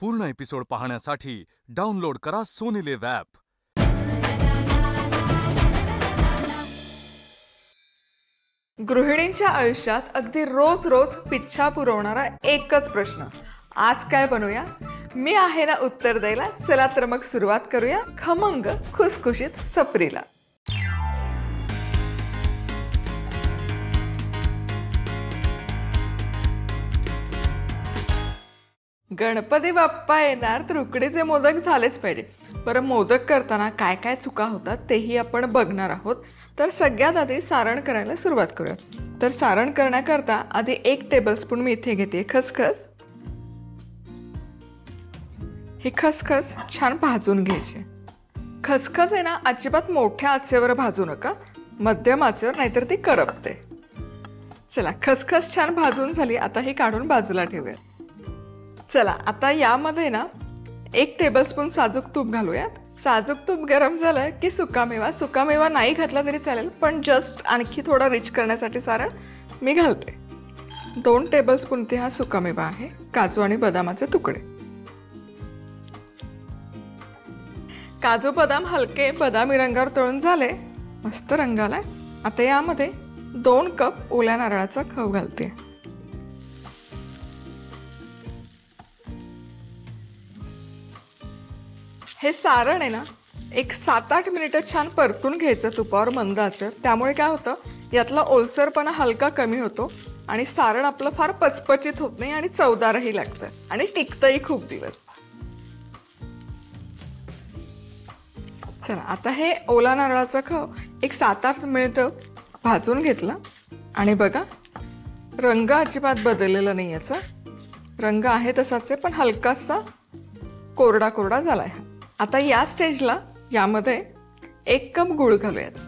पूर्ण एपिसोड पाहण्यासाठी डाउनलोड करा सोनी लिव्ह ॲप। गृहिणींच्या आयुष्यात अगदी रोज रोज पिच्छा पुरवणारा एकच प्रश्न, आज काय बनवूया? मी आहे ना उत्तर द्यायला। चला तर मग सुरुवात करूया खमंग खुसखुशीत सफरीला। गणपती बाप्पा येणार तर उकडीचे मोदक झालेच पाहिजे। बरं, मोदक करताना काय काय चुका होतात तेही आपण बघणार आहोत। तर सगळ्यात आधी सारण करायला सुरुवात करूया। तर सारण करण्याकरता आधी 1 टेबलस्पून मी इथे घेते खसखस। ही खसखस छान भाजून घ्यायची। खसखस आहे ना अजिबात मोठ्या आचेवर भाजू नका, मध्यम आचेवर, नाहीतर ती करपते। चला, खसखस छान भाजून झाली, आता ही काढून बाजूला ठेवूया। चला, आता यामध्ये ना 1 टेबलस्पून साजूक तूप घालूयात। साजूक तूप गरम झालं की सुकामेवा नाही घातला तरी चालेल, पण जस्ट आणखी थोडा रिच करण्यासाठी सारण मी घालते। 2 टेबलस्पून ते हा सुकामेवा आहे, काजू आणि बदामाचे तुकडे। काजू बदाम हलके बदामी रंगावर तळून झाले, मस्त रंग आलाय। आता यामध्ये 2 कप ओल्या नारळाचा खव घालते। हे सारण आहे ना एक 7-8 मिनिटं छान परतून घ्यायचं तुपावर मंद आचेवर। त्यामुळे काय होतं, यातला ओलसरपणा हलका कमी होतो आणि सारण आपलं फार पचपचित होत नाही आणि चवदारही लागतं आणि टिकतंही खूप दिवस। चला, आता हे ओला नारळाचा खव एक 7-8 मिनिटं भाजून घेतला आणि बघा, रंग अजिबात बदललेला नाही, याचा रंग आहे तसाच आहे, पण हलकासा कोरडा कोरडा झालाय। आता या स्टेजला यामध्ये 1 कप गूळ घालूयात।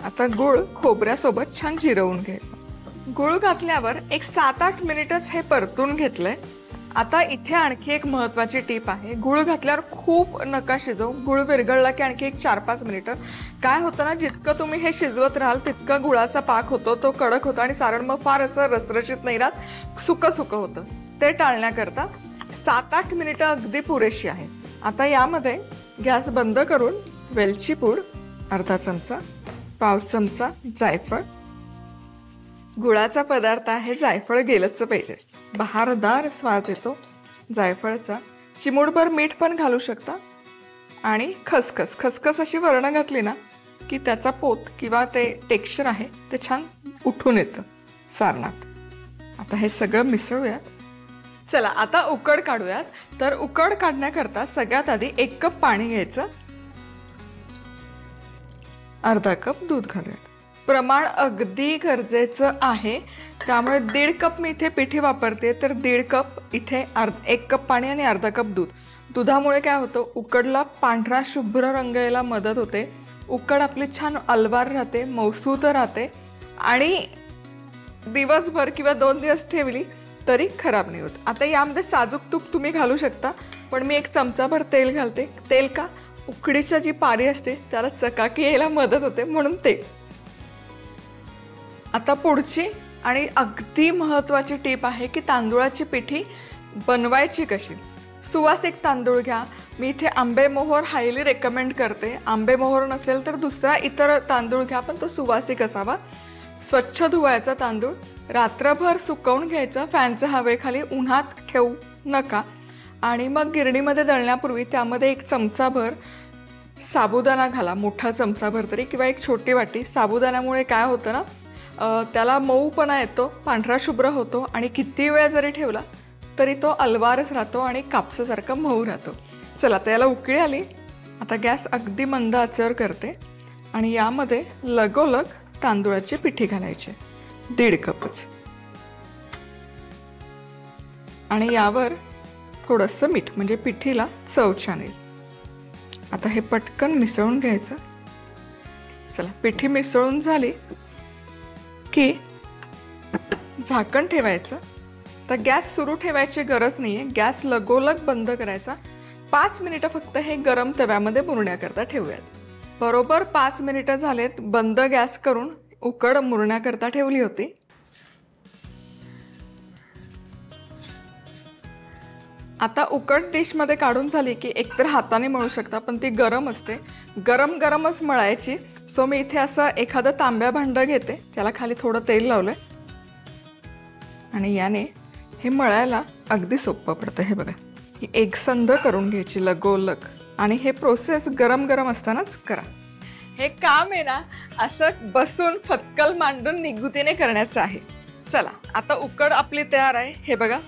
आता गूळ खोबऱ्यासोबत छान जिरवून घ्यायचा। गूळ घातल्यावर एक 7-8 मिनिटच हे परतून घेतलंय। आता इथे आणखी एक महत्त्वाची टीप आहे, गूळ घातल्यावर खूप नका शिजवू। गूळ विरघळला की आणखी एक 4-5 मिनिटं। काय होतं ना, जितकं तुम्ही हे शिजवत राहाल तितका गुळाचा पाक होतो, तो कडक होतो आणि सारण मग फार असं रसरशीत नाही राहत, सुकं होतं। ते टाळण्याकरता 7-8 मिनिटं अगदी पुरेशी आहे। आता यामध्ये गॅस बंद करून वेलची पूड अर्धा चमचा, पाव चमचा जायफळ, गुळाचा पदार्थ आहे, जायफळ गेलंच पाहिजे, बहारदार स्वाद येतो जायफळचा। चिमूटभर मीठ पण घालू शकता आणि खसखस अशी वर्ण घातली ना की त्याचा पोत किंवा ते टेक्स्चर आहे ते छान उठून येतं सारणात। आता हे सगळं मिसळूयात। चला, आता उकड काढूयात। तर उकड काढण्याकरता सगळ्यात आधी 1 कप पाणी घ्यायचं, अर्धा कप दूध घालूयात। प्रमाण अगदी गरजेचं आहे, त्यामुळे 1.5 कप मी इथे पिठी वापरते, तर 1.5 कप इथे 1 कप पाणी आणि अर्धा कप दूध। दुधामुळे काय होतं, उकडला पांढरा शुभ्र रंग यायला मदत होते, उकड आपली छान अलवार राहते, मौसूत राहते आणि दिवसभर किंवा 2 दिवस ठेवली तरी खराब नाही होत। आता यामध्ये साजूक तूप तुम्ही घालू शकता, पण मी 1 चमचाभर तेल घालते। तेल का, उकडीची जी पारी असते त्याला चकाकी यायला मदत होते, म्हणून तेल। आता पुढची आणि अगदी महत्त्वाची टीप आहे की तांदूळाची पिठी बनवायची कशी। सुवासिक तांदूळ घ्या। मी इथे आंबेमोहोर हायली रेकमेंड करते। आंबेमोहोर नसेल तर दुसरा इतर तांदूळ घ्या, पण तो सुवासिक असावा। स्वच्छ धुवायचा तांदूळ, रात्रभर सुकवून घ्यायचं, फॅनच्या हवेखाली, उन्हात ठेवू नका। आणि मग गिरणीमध्ये दळण्यापूर्वी त्यामध्ये 1 चमचाभर साबुदाणा घाला, मोठा चमचाभर तरी, किंवा 1 छोटी वाटी। साबुदाण्यामुळे काय होतं ना, त्याला मऊपणा येतो, पांढरा शुभ्र होतो आणि किती वेळ जरी ठेवला तरी तो अलवारच राहतो आणि कापसासारखा मऊ राहतो। चला, तर याला उकळी आली। आता गॅस अगदी मंद आचेवर करते आणि यामध्ये लगोलग तांदूळाची पिठी घालायची, 1.5 कपच, आणि यावर थोडंसं मीठ, म्हणजे पिठीला चव छान येईल। आता हे पटकन मिसळून घ्यायचं। चला, पिठी मिसळून झाली की झाकण ठेवायचं। तर गॅस सुरू ठेवायची गरज नाही आहे, गॅस लगोलग बंद करायचा। 5 मिनिटं फक्त हे गरम तव्यामध्ये मुरण्याकरता ठेवूयात। बरोबर 5 मिनिटं झालेत, बंद गॅस करून उकड मुरण्याकरता ठेवली होती। आता उकड डिशमध्ये काढून झाली की एकतर हाताने मळू शकता, पण ती गरम असते, गरम गरमच मळायची. सो मी इथे असं एखादं तांब्या भांडं घेते, त्याला खाली थोडं तेल लावलंय आणि याने हे मळायला अगदी सोपं पडतं. हे बघा, ही एकसंध करून घ्यायची लगोलग, आणि हे प्रोसेस गरम गरम असतानाच करा. हे काम आहे ना असं बसून फटकल मांडून निगुतीने करण्याचं आहे. चला, आता उकड आपली तयार आहे. हे बघा,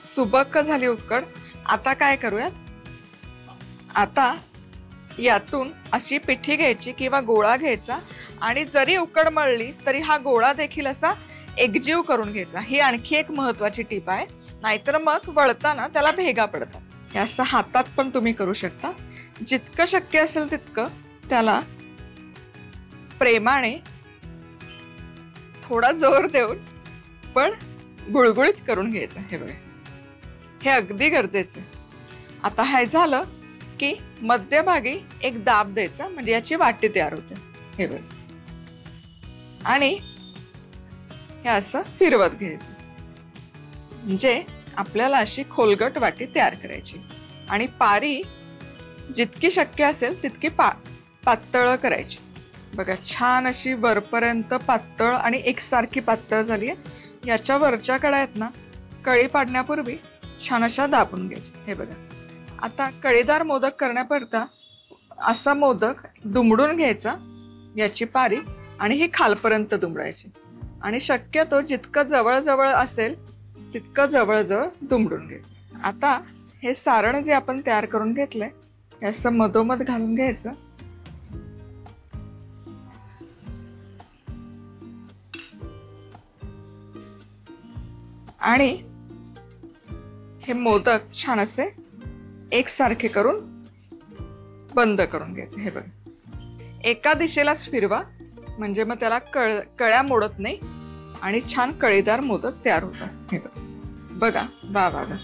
सुबक झाली उकड. आता काय करूयात, आता यातून अशी पिठी घ्यायची किंवा गोळा घ्यायचा, आणि जरी उकड मळली तरी हा गोळा देखील असा एकजीव करून घ्यायचा. ही आणखी एक महत्वाची टीप आहे, नाहीतर मग वळताना त्याला भेगा पडतात. हे असं हातात पण तुम्ही करू शकता. जितकं शक्य असेल तितकं त्याला प्रेमाने, थोडा जोर देऊन पण गुळगुळीत करून घ्यायचं. हे बघा, हे अगदी गरजेचं. आता हे झालं की मध्यभागी एक दाब द्यायचा, म्हणजे याची वाटी तयार होते. हे बघा, आणि हे असं फिरवत घ्यायचं, म्हणजे आपल्याला अशी खोलगट वाटी तयार करायची. आणि पारी जितकी शक्य असेल तितकी पातळ करायची. बघा, छान अशी वरपर्यंत पातळ आणि एकसारखी पातळ झाली आहे. याच्या वरच्या कडा आहेत ना, कळी पाडण्यापूर्वी छान अशा दाबून घ्यायच्या. हे बघा, आता कळीदार मोदक करण्याकरता असा मोदक दुमडून घ्यायचा, याची पारी, आणि ही खालपर्यंत दुमडायची. आणि शक्यतो जितकं जवळजवळ असेल तितकं जवळजवळ दुमडून घ्यायचं. आता हे सारण जे आपण तयार करून घेतलंय हे असं मधोमध घालून घ्यायचं, आणि हे मोदक छान असे एकसारखे करून बंद करून घ्यायचे. हे बघा, एका दिशेलाच फिरवा, म्हणजे मग त्याला कळ्या मोडत नाही आणि छान कळीदार मोदक तयार होतात. हे बघा, वा वा वा.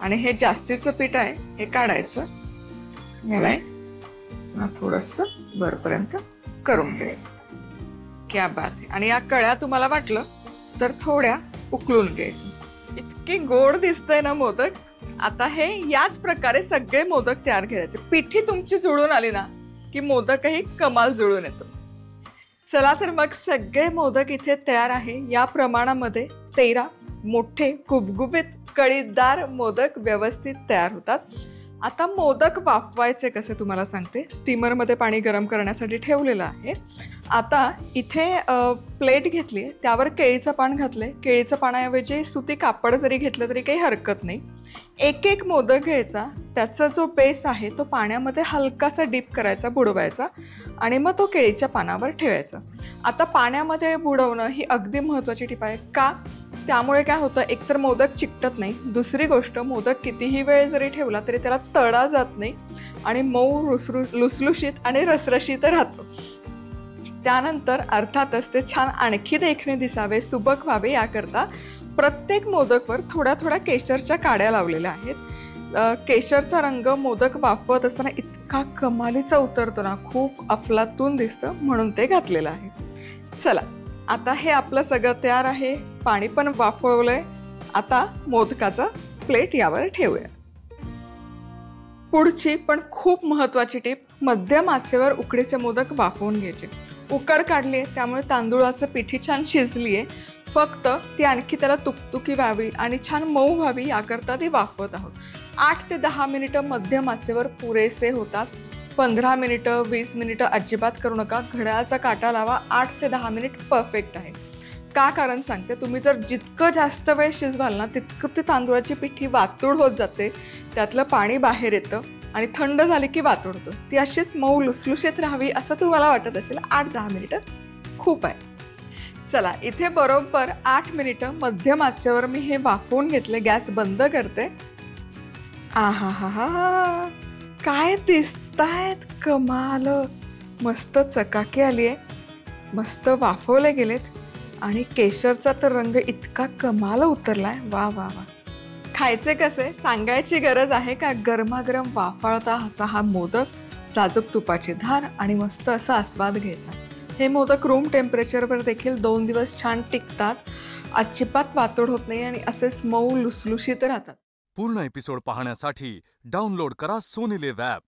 आणि हे जास्तीचं पीठ आहे, हे काढायचं, याला थोडंसं वरपर्यंत करून घ्यायचं. क्या बात आहे. आणि या कळ्या तुम्हाला वाटलं तर थोड्या उकळून घ्यायचं. इतकी गोड दिसतंय ना मोदक. आता हे याच प्रकारे सगळे मोदक तयार करायचे. पिठी तुमची जुळून आली ना की मोदकही कमाल जुळून येतो. चला तर मग सगळे मोदक इथे तयार आहे. या प्रमाणामध्ये 13 मोठे गुबगुबीत कळीदार मोदक व्यवस्थित तयार होतात. आता मोदक वाफवायचे कसे तुम्हाला सांगते. स्टीमरमध्ये पाणी गरम करण्यासाठी ठेवलेलं आहे. आता इथे प्लेट घेतली, त्यावर केळीचं पान घातले. केळीचं पानाऐवजी सुती कापड जरी घेतलं तरी काही हरकत नाही. एक एक मोदक घ्यायचा, त्याचा जो बेस आहे तो पाण्यामध्ये हलकासा डीप करायचा, बुडवायचा, आणि मग तो केळीच्या पानावर ठेवायचा. आता पाण्यामध्ये बुडवणं ही अगदी महत्त्वाची टीप आहे. का? त्यामुळे काय होतं, एकतर मोदक चिकटत नाही, दुसरी गोष्ट मोदक कितीही वेळ जरी ठेवला तरी त्याला तडा जात नाही आणि मऊ लुसलुशीत आणि रसरशीत राहतो. त्यानंतर अर्थातच ते छान आणखी देखणे दिसावे, सुबक व्हावे, याकरता प्रत्येक मोदकवर थोड्या थोड्या केशरच्या काड्या लावलेल्या आहेत. केशरचा रंग मोदक वाफवत असताना इतका कमालीचा उतरतो ना, खूप अफलातून दिसतं, म्हणून ते घातलेलं आहे. चला, आता हे आपलं सगळं तयार आहे. पाणी पण वाफवलंय. आता मोदकाचा प्लेट यावर ठेवूया. पुढची पण खूप महत्त्वाची टीप, मध्यम आचेवर उकडीचे मोदक वाफवून घ्यायचे. उकड काढली आहे त्यामुळे तांदूळाचं पिठी छान शिजली आहे. फक्त ती आणखी त्याला तुकतुकी व्हावी आणि छान मऊ व्हावी याकरता ती वाफवत आहोत. 8 ते 10 मिनिटं मध्यम आचेवर पुरेसे होतात. 15 मिनिटं 20 मिनिटं अजिबात करू नका. घड्याळाचा काटा लावा. 8 ते 10 मिनिट परफेक्ट आहे. का कारण सांगते, तुम्ही जर जितकं जास्त वेळ शिजवाल ना तितकं ती तांदूळाची पिठी वातूड होत जाते, त्यातलं पाणी बाहेर येतं आणि थंड झाली की वातूड होतं. ती अशीच मऊ लुसलुशीत राहावी असं तुम्हाला वाटत असेल. 8-10 मिनिटं खूप आहे. चला, इथे बरोबर 8 मिनिटं मध्यम आचेवर मी हे वाफवून घेतले. गॅस बंद करते. आहा हा हा, काय दिसतायत, कमाल. मस्त चकाकी आली आहे, मस्त वाफवले गेलेत आणि केशरचा तर रंग इतका कमाल उतरलाय. वा वा वा. खायचे कसे सांगायची गरज आहे का. गरमागरम वाफाळता असा हा मोदक, साजूक तुपाची धार आणि मस्त असा आस्वाद घ्यायचा. हे मोदक रूम टेम्परेचरवर देखील 2 दिवस छान टिकतात, अजिबात वातोड होत नाही आणि असेच मऊ लुसलुशीत राहतात. पूर्ण एपिसोड पाहण्यासाठी डाउनलोड करा सोनी लिव्ह ॲप.